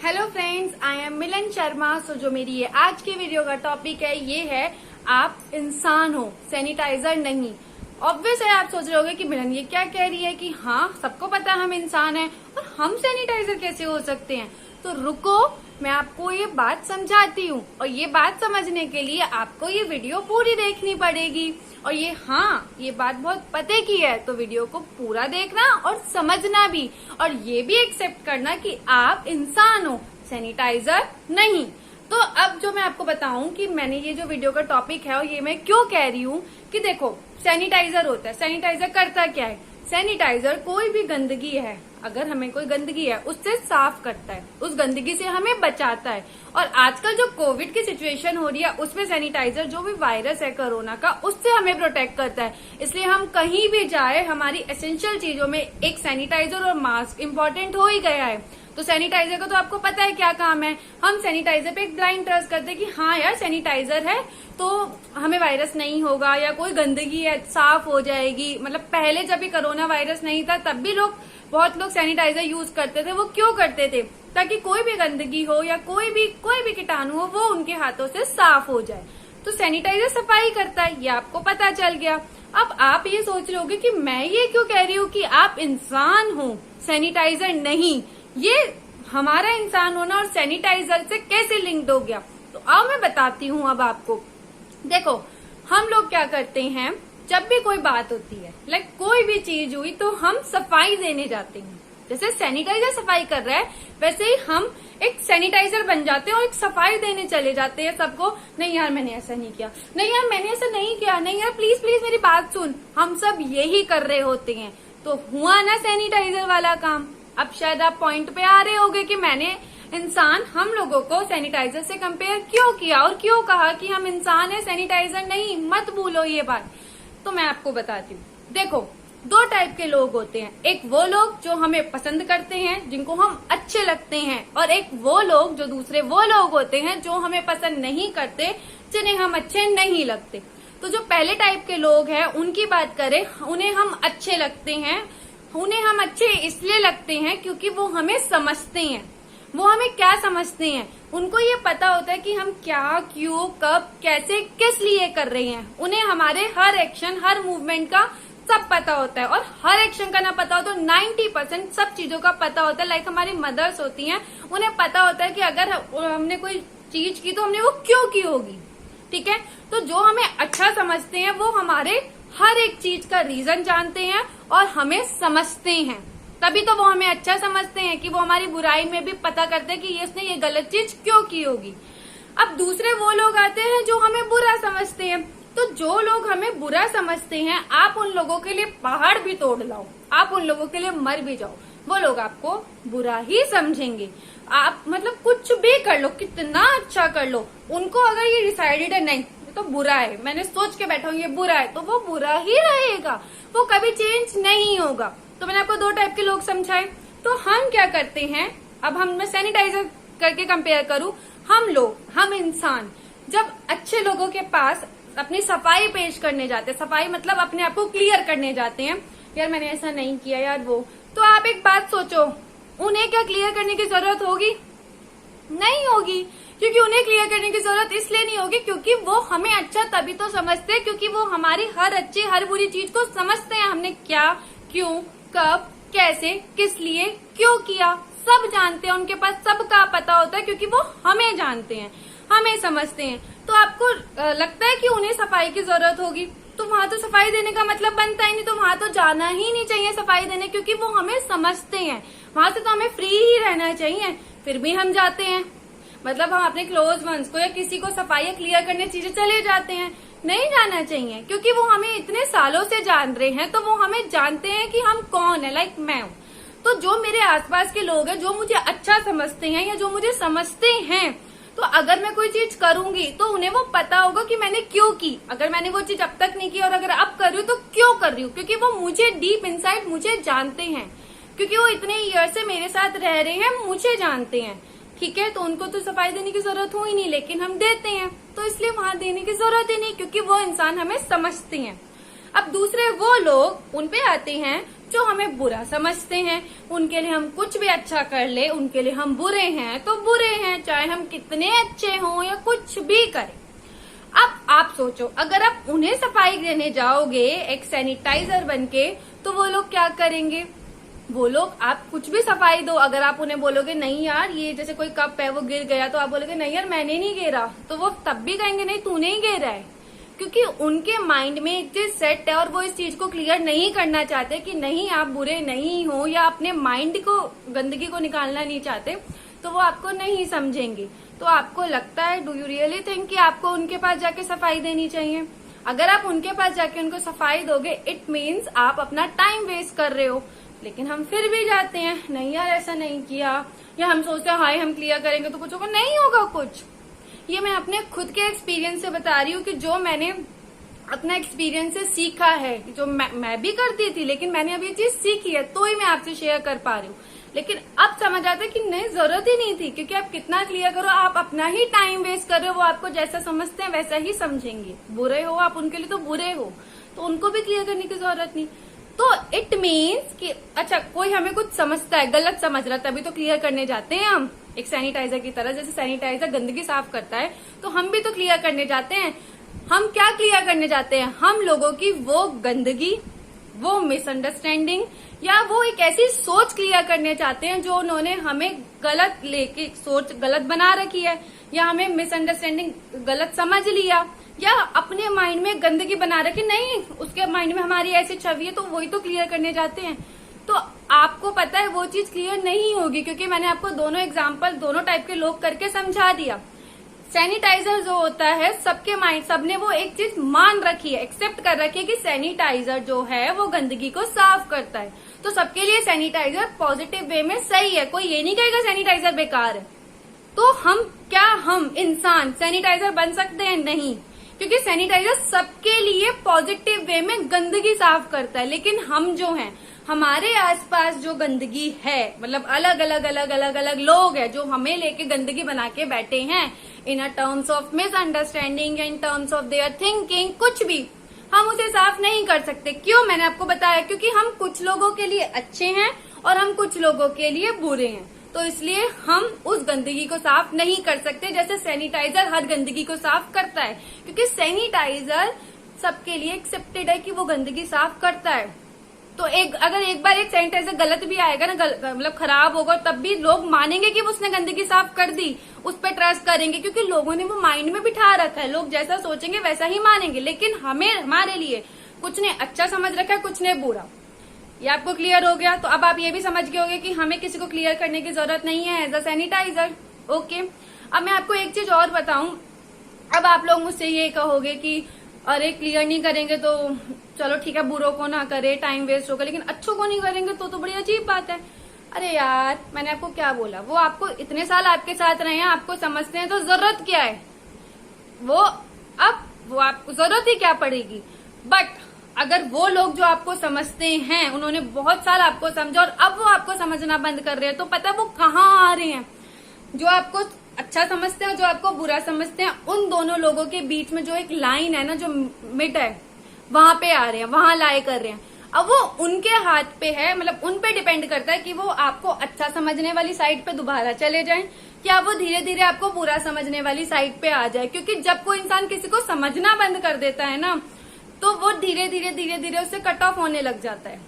Hello friends, I am मिलन शर्मा। सो जो मेरी ये आज की वीडियो का टॉपिक है ये है आप इंसान हो, सैनिटाइजर नहीं। ऑब्वियस है, आप सोच रहे होगे कि मिलन ये क्या कह रही है कि हाँ सबको पता है हम इंसान हैं और हम सैनिटाइजर कैसे हो सकते हैं। तो रुको, मैं आपको ये बात समझाती हूँ और ये बात समझने के लिए आपको ये वीडियो पूरी देखनी पड़ेगी। और ये बात बहुत पते की है, तो वीडियो को पूरा देखना और समझना भी, और ये भी एक्सेप्ट करना कि आप इंसान हो, सैनिटाइजर नहीं। तो अब जो मैं आपको बताऊं कि मैंने ये जो वीडियो का टॉपिक है और ये मैं क्यों कह रही हूँ कि देखो सैनिटाइजर होता है। सैनिटाइजर करता क्या है? सैनिटाइजर कोई भी गंदगी है, अगर हमें कोई गंदगी है उससे साफ करता है, उस गंदगी से हमें बचाता है। और आजकल जो कोविड की सिचुएशन हो रही है उसमें सैनिटाइजर जो भी वायरस है कोरोना का, उससे हमें प्रोटेक्ट करता है। इसलिए हम कहीं भी जाए हमारी एसेंशियल चीजों में एक सैनिटाइजर और मास्क इम्पोर्टेंट हो ही गया है। तो सैनिटाइजर का तो आपको पता है क्या काम है। हम सैनिटाइजर पे एक ब्लाइंड ट्रस्ट करते हैं कि हाँ यार सैनिटाइजर है तो हमें वायरस नहीं होगा या कोई गंदगी है साफ हो जाएगी। मतलब पहले जब भी कोरोना वायरस नहीं था तब भी बहुत लोग सैनिटाइजर यूज करते थे। वो क्यों करते थे? ताकि कोई भी गंदगी हो या कोई भी कीटाणु हो वो उनके हाथों से साफ हो जाए। तो सैनिटाइजर सफाई करता है, ये आपको पता चल गया। अब आप ये सोच रहे होगे कि मैं ये क्यों कह रही हूँ कि आप इंसान हो, सैनिटाइजर नहीं। ये हमारा इंसान होना और सैनिटाइजर से कैसे लिंक्ड हो गया, तो अब मैं बताती हूँ। अब आपको देखो, हम लोग क्या करते हैं जब भी कोई बात होती है, लाइक कोई भी चीज हुई तो हम सफाई देने जाते हैं। जैसे सैनिटाइजर सफाई कर रहा है वैसे ही हम एक सैनिटाइजर बन जाते हैं और एक सफाई देने चले जाते हैं सबको। नहीं यार मैंने ऐसा नहीं किया, नहीं यार मैंने ऐसा नहीं किया, नहीं यार प्लीज प्लीज मेरी बात सुन। हम सब यही कर रहे होते हैं। तो हुआ ना सैनिटाइजर वाला काम। अब शायद आप पॉइंट पे आ रहे होगे कि मैंने हम लोगों को सैनिटाइजर से कंपेयर क्यों किया और क्यों कहा कि हम इंसान है सैनिटाइजर नहीं। मत भूलो ये बात। तो मैं आपको बताती हूँ। देखो, दो टाइप के लोग होते हैं। एक वो लोग जो हमें पसंद करते हैं, जिनको हम अच्छे लगते हैं, और एक वो लोग जो दूसरे वो लोग होते हैं जो हमें पसंद नहीं करते, जिन्हें हम अच्छे नहीं लगते। तो जो पहले टाइप के लोग हैं उनकी बात करें, उन्हें हम अच्छे लगते हैं। उन्हें हम अच्छे इसलिए लगते हैं क्योंकि वो हमें समझते हैं। वो हमें क्या समझते हैं? उनको ये पता होता है कि हम क्या, क्यों, कब, कैसे, किस लिए कर रहे हैं। उन्हें हमारे हर एक्शन, हर मूवमेंट का सब पता होता है। और हर एक्शन का ना पता हो तो 90% सब चीजों का पता होता है। लाइक हमारी मदर्स होती हैं, उन्हें पता होता है कि अगर हमने कोई चीज की तो हमने वो क्यों की होगी। ठीक है, तो जो हमें अच्छा समझते हैं वो हमारे हर एक चीज का रीजन जानते हैं और हमें समझते हैं। तभी तो वो हमें अच्छा समझते हैं कि वो हमारी बुराई में भी पता करते हैं कि इसने ये गलत चीज क्यों की होगी। अब दूसरे वो लोग आते हैं जो हमें बुरा समझते हैं। तो जो लोग हमें बुरा समझते हैं, आप उन लोगों के लिए पहाड़ भी तोड़ लाओ, आप उन लोगों के लिए मर भी जाओ, वो लोग आपको बुरा ही समझेंगे। आप मतलब कुछ भी कर लो, कितना अच्छा कर लो, उनको अगर ये डिसाइडेड है नहीं तो बुरा है, मैंने सोच के बैठा हूँ ये बुरा है, तो वो बुरा ही रहेगा, वो कभी चेंज नहीं होगा। तो मैंने आपको दो टाइप के लोग समझाए। तो हम क्या करते हैं, अब मैं सैनिटाइजर करके कंपेयर करूं, हम इंसान जब अच्छे लोगों के पास अपनी सफाई पेश करने जाते हैं, सफाई मतलब अपने आप को क्लियर करने जाते हैं, यार मैंने ऐसा नहीं किया यार वो, तो आप एक बात सोचो, उन्हें क्या क्लियर करने की जरूरत होगी? नहीं होगी। क्योंकि उन्हें क्लियर करने की जरूरत इसलिए नहीं होगी क्योंकि वो हमें अच्छा तभी तो समझते हैं क्योंकि वो हमारी हर अच्छी हर बुरी चीज को समझते हैं। हमने क्या, क्यों, कब, कैसे, किस लिए, क्यों किया, सब जानते हैं। उनके पास सबका पता होता है क्योंकि वो हमें जानते हैं, हमें समझते हैं। तो आपको लगता है कि उन्हें सफाई की जरूरत होगी, तो वहां तो सफाई देने का मतलब बनता ही नहीं, तो वहां तो जाना ही नहीं चाहिए सफाई देने, क्योंकि वो हमें समझते हैं। वहां से तो हमें फ्री ही रहना चाहिए, फिर भी हम जाते हैं। मतलब हम अपने क्लोज वंस को या किसी को सफाई क्लियर करने चीजें चले जाते हैं। नहीं जाना चाहिए क्योंकि वो हमें इतने सालों से जान रहे हैं, तो वो हमें जानते हैं कि हम कौन है। लाइक मैं हूँ, तो जो मेरे आसपास के लोग हैं जो मुझे अच्छा समझते हैं या जो मुझे समझते हैं, तो अगर मैं कोई चीज करूंगी तो उन्हें वो पता होगा कि मैंने क्यों की। अगर मैंने वो चीज अब तक नहीं की और अगर अब कर रही हूँ तो क्यों कर रही हूँ, क्योंकि वो मुझे डीप इनसाइड मुझे जानते हैं, क्योंकि वो इतने ईयर से मेरे साथ रह रहे हैं, मुझे जानते हैं। ठीक है, तो उनको तो सफाई देने की जरूरत हो ही नहीं, लेकिन हम देते हैं, तो इसलिए वहां देने की जरूरत ही नहीं, क्योंकि वो इंसान हमें समझते हैं। अब दूसरे वो लोग उन पे आते हैं जो हमें बुरा समझते हैं, उनके लिए हम कुछ भी अच्छा कर ले, उनके लिए हम बुरे हैं तो बुरे हैं, चाहे हम कितने अच्छे हों या कुछ भी करें। अब आप सोचो, अगर आप उन्हें सफाई देने जाओगे एक सैनिटाइजर बनके, तो वो लोग क्या करेंगे? वो लोग, आप कुछ भी सफाई दो, अगर आप उन्हें बोलोगे नहीं यार ये जैसे कोई कप है वो गिर गया, तो आप बोलोगे नहीं यार मैंने नहीं गिरा, तो वो तब भी कहेंगे नहीं तूने ही गिरा है, क्योंकि उनके माइंड में एक चीज सेट है और वो इस चीज को क्लियर नहीं करना चाहते कि नहीं आप बुरे नहीं हो, या अपने माइंड को गंदगी को निकालना नहीं चाहते, तो वो आपको नहीं समझेंगे। तो आपको लगता है, डू यू रियली थिंक कि आपको उनके पास जाके सफाई देनी चाहिए? अगर आप उनके पास जाके उनको सफाई दोगे, इट मीन्स आप अपना टाइम वेस्ट कर रहे हो। लेकिन हम फिर भी जाते हैं, नहीं यार ऐसा नहीं किया, या हम सोचते हैं हाय हम क्लियर करेंगे तो कुछ होगा, नहीं होगा कुछ। ये मैं अपने खुद के एक्सपीरियंस से बता रही हूँ कि जो मैंने अपना एक्सपीरियंस से सीखा है, जो मैं भी करती थी, लेकिन मैंने अब ये चीज सीखी है तो ही मैं आपसे शेयर कर पा रही हूँ। लेकिन अब समझ आता है कि नहीं, जरूरत ही नहीं थी, क्योंकि आप कितना क्लियर करो, आप अपना ही टाइम वेस्ट कर रहे हो। वो आपको जैसा समझते हैं वैसा ही समझेंगे, बुरे हो आप उनके लिए तो बुरे हो, तो उनको भी क्लियर करने की जरूरत नहीं। तो इट मीन्स कि अच्छा कोई हमें कुछ समझता है, गलत समझ रहा है, तभी तो क्लियर करने जाते हैं हम, एक सैनिटाइजर की तरह। जैसे सैनिटाइजर गंदगी साफ करता है तो हम भी तो क्लियर करने जाते हैं। हम क्या क्लियर करने जाते हैं? हम लोगों की वो गंदगी, वो मिसअंडरस्टैंडिंग, या वो एक ऐसी सोच क्लियर करने चाहते हैं जो उन्होंने हमें गलत लेके सोच गलत बना रखी है, या हमें मिसअंडरस्टैंडिंग गलत समझ लिया, या अपने माइंड में गंदगी बना रखी, नहीं उसके माइंड में हमारी ऐसी छवि है, तो वही तो क्लियर करने जाते हैं। तो आपको पता है वो चीज क्लियर नहीं होगी, क्योंकि मैंने आपको दोनों एग्जाम्पल दोनों टाइप के लोग करके समझा दिया। सैनिटाइजर जो होता है, सबके माइंड, सबने वो एक चीज मान रखी है, एक्सेप्ट कर रखी है कि सैनिटाइजर जो है वो गंदगी को साफ करता है, तो सबके लिए सैनिटाइजर पॉजिटिव वे में सही है। कोई ये नहीं कहेगा सैनिटाइजर बेकार है। तो हम इंसान सैनिटाइजर बन सकते हैं? नहीं, क्योंकि सैनिटाइजर सबके लिए पॉजिटिव वे में गंदगी साफ करता है। लेकिन हम जो हैं, हमारे आसपास जो गंदगी है, मतलब अलग अलग लोग हैं जो हमें लेके गंदगी बना के बैठे हैं, in a terms of misunderstanding, in terms of their thinking, कुछ भी, हम उसे साफ नहीं कर सकते। क्यों? मैंने आपको बताया, क्योंकि हम कुछ लोगों के लिए अच्छे हैं और हम कुछ लोगों के लिए बुरे हैं, तो इसलिए हम उस गंदगी को साफ नहीं कर सकते जैसे सैनिटाइजर हर गंदगी को साफ करता है। क्योंकि सैनिटाइजर सबके लिए एक्सेप्टेड है कि वो गंदगी साफ करता है। तो अगर एक बार एक सैनिटाइजर गलत भी आएगा ना, मतलब खराब होगा, तब भी लोग मानेंगे कि उसने गंदगी साफ कर दी, उस पर ट्रस्ट करेंगे, क्योंकि लोगों ने वो माइंड में बिठा रखा है, लोग जैसा सोचेंगे वैसा ही मानेंगे। लेकिन हमारे लिए कुछ ने अच्छा समझ रखा है, कुछ ने बुरा। ये आपको क्लियर हो गया? तो अब आप ये भी समझ गए होंगे कि हमें किसी को क्लियर करने की जरूरत नहीं है एज अ सैनिटाइजर। ओके, अब मैं आपको एक चीज और बताऊं। अब आप लोग मुझसे ये कहोगे कि अरे क्लियर नहीं करेंगे तो चलो ठीक है, बुरों को ना करे, टाइम वेस्ट होगा, लेकिन अच्छों को नहीं करेंगे तो बड़ी अजीब बात है। अरे यार, मैंने आपको क्या बोला, वो आपको इतने साल आपके साथ रहे हैं, आपको समझते हैं, तो जरूरत क्या है वो आपको जरूरत ही क्या पड़ेगी। बट अगर वो लोग जो आपको समझते हैं, उन्होंने बहुत साल आपको समझा और अब वो आपको समझना बंद कर रहे हैं, तो पता है वो कहाँ आ रहे हैं? जो आपको अच्छा समझते हैं और जो आपको बुरा समझते हैं, उन दोनों लोगों के बीच में जो एक लाइन है ना, जो मिड है, वहां पे आ रहे हैं, वहां लाए कर रहे हैं। अब वो उनके हाथ पे है, मतलब उन पे डिपेंड करता है कि वो आपको अच्छा समझने वाली साइड पे दोबारा चले जाएं, या वो धीरे धीरे आपको बुरा समझने वाली साइड पे आ जाए। क्योंकि जब कोई इंसान किसी को समझना बंद कर देता है ना, तो वो धीरे धीरे उससे कट ऑफ होने लग जाता है।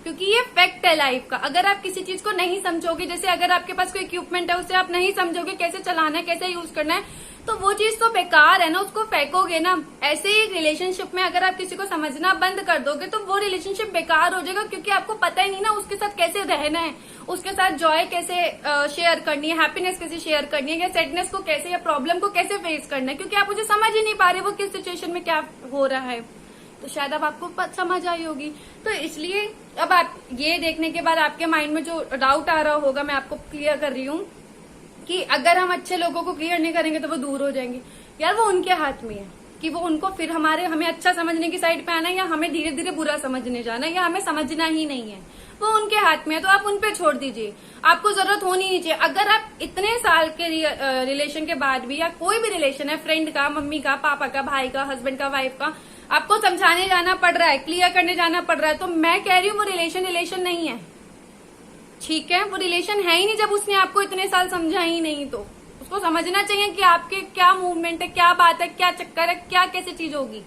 क्योंकि ये फैक्ट है लाइफ का। अगर आप किसी चीज को नहीं समझोगे, जैसे अगर आपके पास कोई इक्विपमेंट है, उसे आप नहीं समझोगे कैसे चलाना है, कैसे यूज करना है, तो वो चीज तो बेकार है ना, उसको फेंकोगे ना। ऐसे ही रिलेशनशिप में अगर आप किसी को समझना बंद कर दोगे तो वो रिलेशनशिप बेकार हो जाएगा, क्योंकि आपको पता ही नहीं ना उसके साथ कैसे रहना है, उसके साथ जॉय कैसे शेयर करनी है, हैप्पीनेस कैसे शेयर करनी है, या सैडनेस को कैसे, या प्रॉब्लम को कैसे फेस करना है, क्योंकि आप मुझे समझ ही नहीं पा रहे वो किस सिचुएशन में क्या हो रहा है। तो शायद अब आपको समझ आई होगी। तो इसलिए अब आप ये देखने के बाद आपके माइंड में जो डाउट आ रहा होगा, मैं आपको क्लियर कर रही हूँ कि अगर हम अच्छे लोगों को क्लियर नहीं करेंगे तो वो दूर हो जाएंगे। यार वो उनके हाथ में है कि वो उनको फिर हमें अच्छा समझने की साइड पे आना है, या हमें धीरे धीरे बुरा समझने जाना है, या हमें समझना ही नहीं है, वो उनके हाथ में है। तो आप उन पे छोड़ दीजिए, आपको जरूरत होनी नहीं चाहिए। अगर आप इतने साल के रिलेशन के बाद भी, या कोई भी रिलेशन है, फ्रेंड का, मम्मी का, पापा का, भाई का, हस्बैंड का, वाइफ का, आपको समझाने जाना पड़ रहा है, क्लियर करने जाना पड़ रहा है, तो मैं कह रही हूँ वो रिलेशन नहीं है। ठीक है, वो रिलेशन है ही नहीं जब उसने आपको इतने साल समझा ही नहीं। तो उसको समझना चाहिए कि आपके क्या मूवमेंट है, क्या बात है, क्या चक्कर है, क्या कैसे चीज होगी।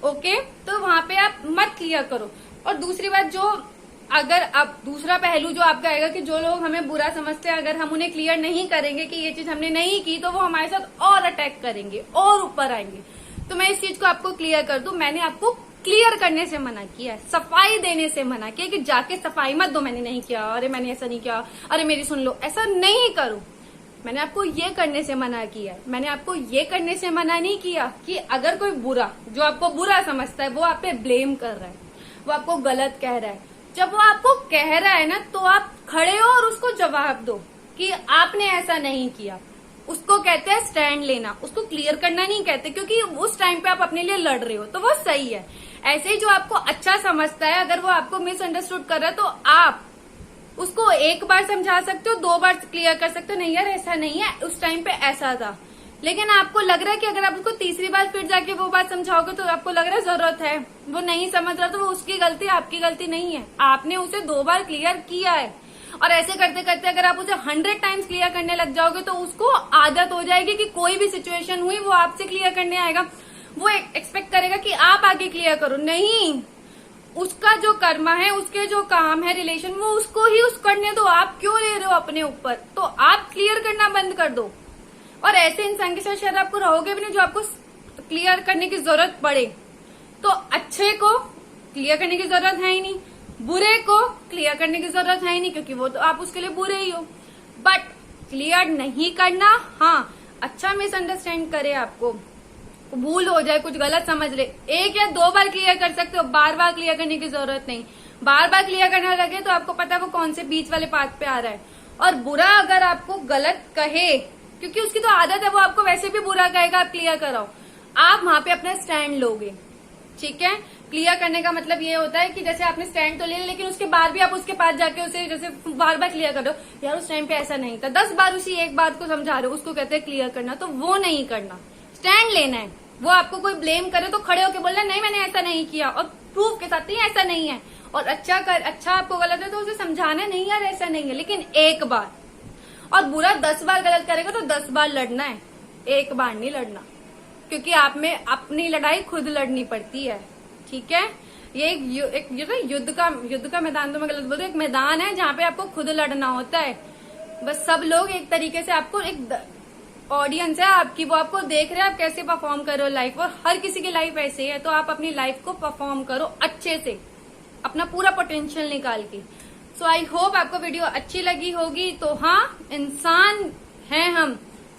ओके, तो वहां पे आप मत क्लियर करो। और दूसरी बात, जो अगर अब दूसरा पहलू जो आपका आएगा कि जो लोग हमें बुरा समझते हैं, अगर हम उन्हें क्लियर नहीं करेंगे कि ये चीज हमने नहीं की, तो वो हमारे साथ और अटैक करेंगे और ऊपर आएंगे। तो मैं इस चीज को आपको क्लियर कर दूं, मैंने आपको क्लियर करने से मना किया है, सफाई देने से मना किया कि जाके सफाई मत दो, मैंने नहीं किया, अरे मैंने ऐसा नहीं किया, अरे मेरी सुन लो, ऐसा नहीं करो। मैंने आपको ये करने से मना किया है। मैंने आपको ये करने से मना नहीं किया कि अगर कोई बुरा, जो आपको बुरा समझता है, वो आप पे ब्लेम कर रहा है, वो आपको गलत कह रहा है, जब वो आपको कह रहा है ना, तो आप खड़े हो और उसको जवाब दो कि आपने ऐसा नहीं किया। उसको कहते हैं स्टैंड लेना, उसको क्लियर करना नहीं कहते, क्योंकि उस टाइम पे आप अपने लिए लड़ रहे हो, तो वो सही है। ऐसे ही जो आपको अच्छा समझता है, अगर वो आपको मिसअंडरस्टूड कर रहा है, तो आप उसको एक बार समझा सकते हो, 2 बार क्लियर कर सकते हो, नहीं यार ऐसा नहीं है, उस टाइम पे ऐसा था। लेकिन आपको लग रहा है कि अगर आप उसको तीसरी बार फिर जाके वो बात समझाओगे, तो आपको लग रहा है जरूरत है, वो नहीं समझ रहा, तो वो उसकी गलती, आपकी गलती नहीं है। आपने उसे 2 बार क्लियर किया है। और ऐसे करते करते अगर आप उसे 100 टाइम्स क्लियर करने लग जाओगे, तो उसको आदत हो जाएगी कि कोई भी सिचुएशन हुई वो आपसे क्लियर करने आएगा। वो एक्सपेक्ट करेगा कि आप आगे क्लियर करो। नहीं, उसका जो कर्मा है, उसके जो काम है, रिलेशन, वो उसको ही उस करने दो। आप क्यों ले रहे हो अपने ऊपर? तो आप क्लियर करना बंद कर दो। और ऐसे इंसान के साथ शायद आपको रहोगे भी नहीं जो आपको क्लियर करने की जरूरत पड़े। तो अच्छे को क्लियर करने की जरूरत है ही नहीं, बुरे को क्लियर करने की जरूरत है ही नहीं, क्योंकि वो तो आप उसके लिए बुरे ही हो। बट क्लियर नहीं करना, हाँ, अच्छा मिसअंडरस्टैंड करे, आपको भूल हो जाए, कुछ गलत समझ ले, 1 या 2 बार क्लियर कर सकते हो, बार बार क्लियर करने की जरूरत नहीं। बार बार क्लियर करने लगे तो आपको पता है वो कौन से बीच वाले पाथ पे आ रहा है। और बुरा अगर आपको गलत कहे, क्योंकि उसकी तो आदत है, वो आपको वैसे भी बुरा कहेगा, आप क्लियर कराओ, आप वहां पे अपना स्टैंड लोगे। ठीक है, क्लियर करने का मतलब ये होता है कि जैसे आपने स्टैंड तो ले लिया, लेकिन उसके बाद भी आप उसके पास जाके उसे जैसे बार बार क्लियर कर रहे हो, यार उस टाइम पे ऐसा नहीं था, 10 बार उसी एक बात को समझा रहे हो, उसको कहते हैं क्लियर करना। तो वो नहीं करना, स्टैंड लेना है। वो आपको कोई ब्लेम करे तो खड़े होकर बोलना, नहीं मैंने ऐसा नहीं किया, और प्रूफ के साथ, नहीं ऐसा नहीं है। और अच्छा आपको गलत है तो उसे समझाना, नहीं यार ऐसा नहीं है, लेकिन एक बार। और बुरा 10 बार गलत करेगा तो 10 बार लड़ना है, एक बार नहीं लड़ना, क्योंकि आप में अपनी लड़ाई खुद लड़नी पड़ती है। ठीक है, ये एक युद्ध का मैदान, तो मैं गलत बोल रही हूँ, एक मैदान है जहाँ पे आपको खुद लड़ना होता है। बस सब लोग एक तरीके से, आपको एक ऑडियंस है आपकी, वो आपको देख रहे हैं आप कैसे परफॉर्म कर रहे हो लाइफ, और हर किसी की लाइफ ऐसे है, तो आप अपनी लाइफ को परफॉर्म करो अच्छे से, अपना पूरा पोटेंशियल निकाल के। सो आई होप आपको वीडियो अच्छी लगी होगी। तो हाँ, इंसान है हम,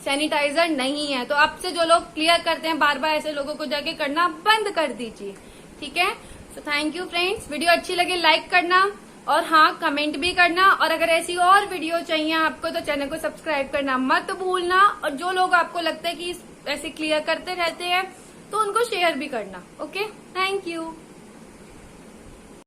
सैनिटाइजर नहीं है। तो आपसे जो लोग क्लियर करते हैं बार बार, ऐसे लोगों को जाके करना बंद कर दीजिए। ठीक है, so thank you friends. Video अच्छी लगे लाइक करना, और हाँ कमेंट भी करना, और अगर ऐसी और वीडियो चाहिए आपको तो चैनल को सब्सक्राइब करना मत भूलना। और जो लोग आपको लगता है कि ऐसे क्लियर करते रहते हैं तो उनको शेयर भी करना। Okay, thank you.